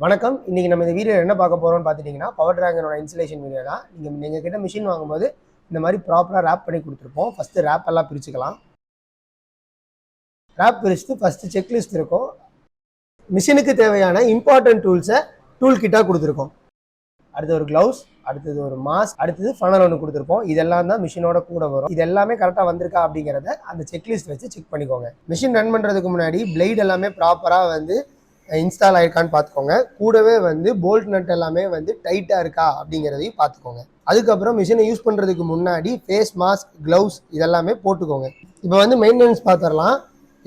வணக்கம். இன்னைக்கு நம்ம இந்த வீடியோவில் என்ன பார்க்க போகிறோம்னு பார்த்துட்டிங்கன்னா, பவர் டிராகனோட இன்ஸ்டலேஷன் வீடியோ தான். நீங்கள் கிட்ட மிஷின் வாங்கும்போது இந்த மாதிரி ப்ராப்பராக ரேப் பண்ணி கொடுத்துருப்போம். ஃபஸ்ட்டு ரேப் எல்லாம் பிரிச்சுக்கலாம். ரேப் பிரிச்சுட்டு ஃபஸ்ட்டு செக்லிஸ்ட் இருக்கும். மிஷினுக்கு தேவையான இம்பார்ட்டன்ட் டூல்ஸை டூல் கிட்டாக கொடுத்துருக்கோம். அடுத்து ஒரு க்ளவுஸ், அடுத்தது ஒரு மாஸ்க், அடுத்தது ஃபனல் ஒன்று கொடுத்துருப்போம். இதெல்லாம் தான் மிஷினோட கூட வரும். இது எல்லாமே கரெக்டாக வந்திருக்கா அப்படிங்கிறத அந்த செக்லிஸ்ட் வச்சு செக் பண்ணிக்கோங்க. மிஷின் ரன் பண்ணுறதுக்கு முன்னாடி பிளேட் எல்லாமே ப்ராப்பராக இன்ஸ்டால் ஆயிருக்கான்னு பார்த்துக்கோங்க. கூடவே போல்ட் நட் எல்லாமே டைட்டாக இருக்கா அப்படிங்கிறதையும் பார்த்துக்கோங்க. அதுக்கப்புறம் மிஷினை யூஸ் பண்ணுறதுக்கு முன்னாடி ஃபேஸ் மாஸ்க், க்ளவுஸ் இதெல்லாமே போட்டுக்கோங்க. இப்போ மெயின்டெனன்ஸ் பார்த்துடலாம்.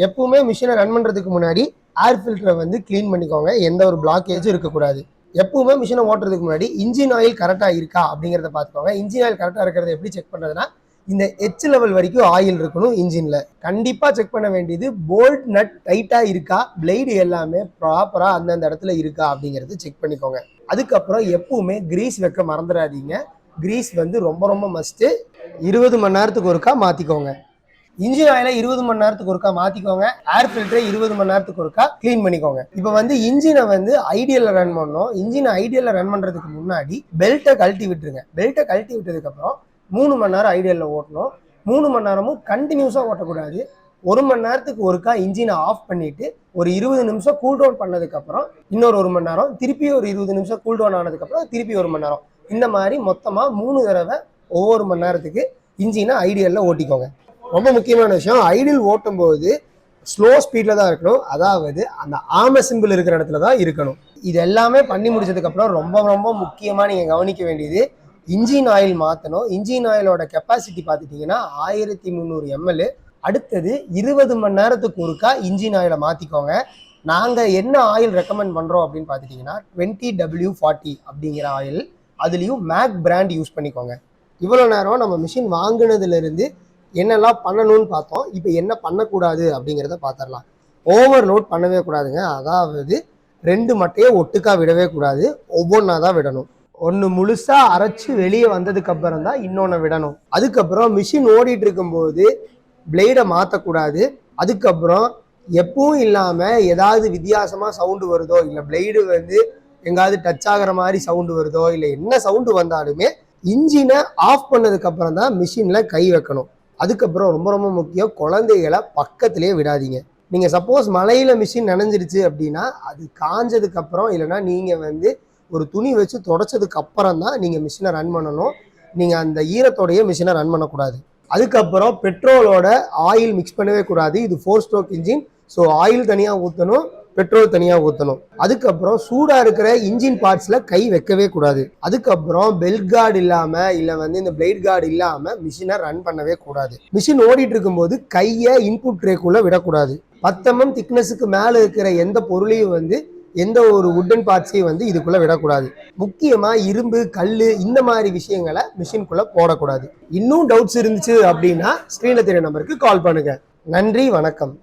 எப்பவுமே மிஷினை ரன் பண்ணுறதுக்கு முன்னாடி ஏர் ஃபில்டரை க்ளீன் பண்ணிக்கோங்க. எந்த ஒரு பிளாக்கேஜும் இருக்கக்கூடாது. எப்பவுமே மிஷினை ஓட்டுறதுக்கு முன்னாடி இன்ஜின் ஆயில் கரெக்டாக இருக்கா அப்படிங்கிறத பார்த்துக்கோங்க. இன்ஜின் ஆயில் கரெக்டாக இருக்கிறத எப்படி செக் பண்ணுறதுன்னா, இந்த எச் லெவல் வரைக்கும் ஆயில் இருக்கணும் இன்ஜின்ல. கண்டிப்பா செக் பண்ண வேண்டியது போல்ட் நட் டைட்டா இருக்கா, பிளேடு எல்லாமே ப்ராப்பரா அந்தந்த இடத்துல இருக்கா அப்படிங்கறது செக் பண்ணிக்கோங்க. அதுக்கப்புறம் எப்பவுமே கிரீஸ் வைக்க மறந்துடாதீங்க. கிரீஸ் ரொம்ப ரொம்ப மஸ்ட். 20 மணி நேரத்துக்கு ஒருக்கா மாத்திக்கோங்க. இன்ஜின் ஆயில 20 மணி நேரத்துக்கு ஒருக்கா மாத்திக்கோங்க. ஏர் ஃபில்டரை 20 மணி நேரத்துக்கு ஒருக்கா கிளீன் பண்ணிக்கோங்க. இப்போ இன்ஜினை ஐடியல்ல ரன் பண்ணோம். இன்ஜினை ஐடியல்ல ரன் பண்றதுக்கு முன்னாடி பெல்ட்டை கழட்டி விட்டுருங்க. பெல்ட்டை கழட்டி விட்டதுக்கு அப்புறம் 3 மணி நேரம் ஐடியலில் ஓட்டணும். 3 மணி நேரமும் கண்டினியூஸாக ஓட்டக்கூடாது. 1 மணி நேரத்துக்கு ஒருக்கா இன்ஜினை ஆஃப் பண்ணிவிட்டு ஒரு 20 நிமிஷம் கூல் டவுன் பண்ணதுக்கப்புறம் இன்னொரு 1 மணி நேரம், திருப்பி ஒரு 20 நிமிஷம் கூல் டவுன் ஆனதுக்கப்புறம் திருப்பி 1 மணி நேரம், இந்த மாதிரி மொத்தமாக 3 தடவை ஒவ்வொரு மணி நேரத்துக்கு இன்ஜினை ஐடியலில் ஓட்டிக்கோங்க. ரொம்ப முக்கியமான விஷயம், ஐடியல் ஓட்டும் போது ஸ்லோ ஸ்பீடில் தான் இருக்கணும். அதாவது அந்த ஆம சிம்பிள் இருக்கிற இடத்துல தான் இருக்கணும். இது எல்லாமே பண்ணி முடிச்சதுக்கப்புறம் ரொம்ப ரொம்ப முக்கியமாக நீங்கள் கவனிக்க வேண்டியது, இன்ஜின் ஆயில் மாற்றணும். இன்ஜின் ஆயிலோட கெப்பாசிட்டி பார்த்துட்டிங்கன்னா 1300 ml. அடுத்தது 20 மணி நேரத்துக்கு ஒருக்கா இன்ஜின் ஆயிலை மாற்றிக்கோங்க. நாங்கள் என்ன ஆயில் ரெக்கமெண்ட் பண்ணுறோம் அப்படின்னு பார்த்துட்டிங்கன்னா 20W40 அப்படிங்கிற ஆயில். அதுலேயும் மேக் பிராண்ட் யூஸ் பண்ணிக்கோங்க. இவ்வளோ நேரம் நம்ம மிஷின் வாங்கினதுலேருந்து என்னெல்லாம் பண்ணணும்னு பார்த்தோம். இப்போ என்ன பண்ணக்கூடாது அப்படிங்கிறத பார்த்துடலாம். ஓவர்லோட் பண்ணவே கூடாதுங்க. அதாவது 2 மட்டையை ஒட்டுக்கா விடவே கூடாது, ஒவ்வொன்றா தான் விடணும். ஒன்று முழுசா அரைச்சு வெளியே வந்ததுக்கு அப்புறம் தான் இன்னொன்று விடணும். அதுக்கப்புறம் மிஷின் ஓடிட்டு இருக்கும்போது பிளேடை மாற்றக்கூடாது. அதுக்கப்புறம் எப்பவும் இல்லாமல் ஏதாவது வித்தியாசமாக சவுண்டு வருதோ, இல்லை பிளேடு எங்காவது டச் ஆகிற மாதிரி சவுண்டு வருதோ, இல்லை என்ன சவுண்டு வந்தாலுமே இன்ஜினை ஆஃப் பண்ணதுக்கு அப்புறம் தான் மிஷினில் கை வைக்கணும். அதுக்கப்புறம் ரொம்ப ரொம்ப முக்கியம், குழந்தைகளை பக்கத்திலே விடாதீங்க. நீங்கள் சப்போஸ் மழையில் மிஷின் நனைஞ்சிருச்சு அப்படின்னா அது காஞ்சதுக்கு அப்புறம், இல்லைன்னா நீங்கள் ஒரு துணி வச்சு தொடச்சதுக்கு அப்புறம் தான் நீங்கள் மிஷினை ரன் பண்ணணும். நீங்கள் அந்த ஈரத்தோடைய மிஷினை ரன் பண்ணக்கூடாது. அதுக்கப்புறம் பெட்ரோலோட ஆயில் மிக்ஸ் பண்ணவே கூடாது. இது 4 ஸ்ட்ரோக் இன்ஜின். ஸோ ஆயில் தனியாக ஊற்றணும், பெட்ரோல் தனியாக ஊற்றணும். அதுக்கப்புறம் சூடாக இருக்கிற இன்ஜின் பார்ட்ஸில் கை வைக்கவே கூடாது. அதுக்கப்புறம் பெல்ட் கார்டு இல்லாமல், இல்லை இந்த பிளேட் கார்டு இல்லாமல் மிஷினை ரன் பண்ணவே கூடாது. மிஷின் ஓடிட்டு இருக்கும்போது கையை இன்புட் ட்ரேக்குள்ளே விடக்கூடாது. 10 mm திக்னஸுக்கு மேலே இருக்கிற எந்த பொருளையும் எந்த ஒரு வுட்டன் பார்ட்ஸையும் இதுக்குள்ள விடக்கூடாது. முக்கியமா இரும்பு, கல் இந்த மாதிரி விஷயங்களை மிஷின்குள்ள போடக்கூடாது. இன்னும் டவுட்ஸ் இருந்துச்சு அப்படின்னா ஸ்கிரீன்ல தெரிய நம்பருக்கு கால் பண்ணுங்க. நன்றி, வணக்கம்.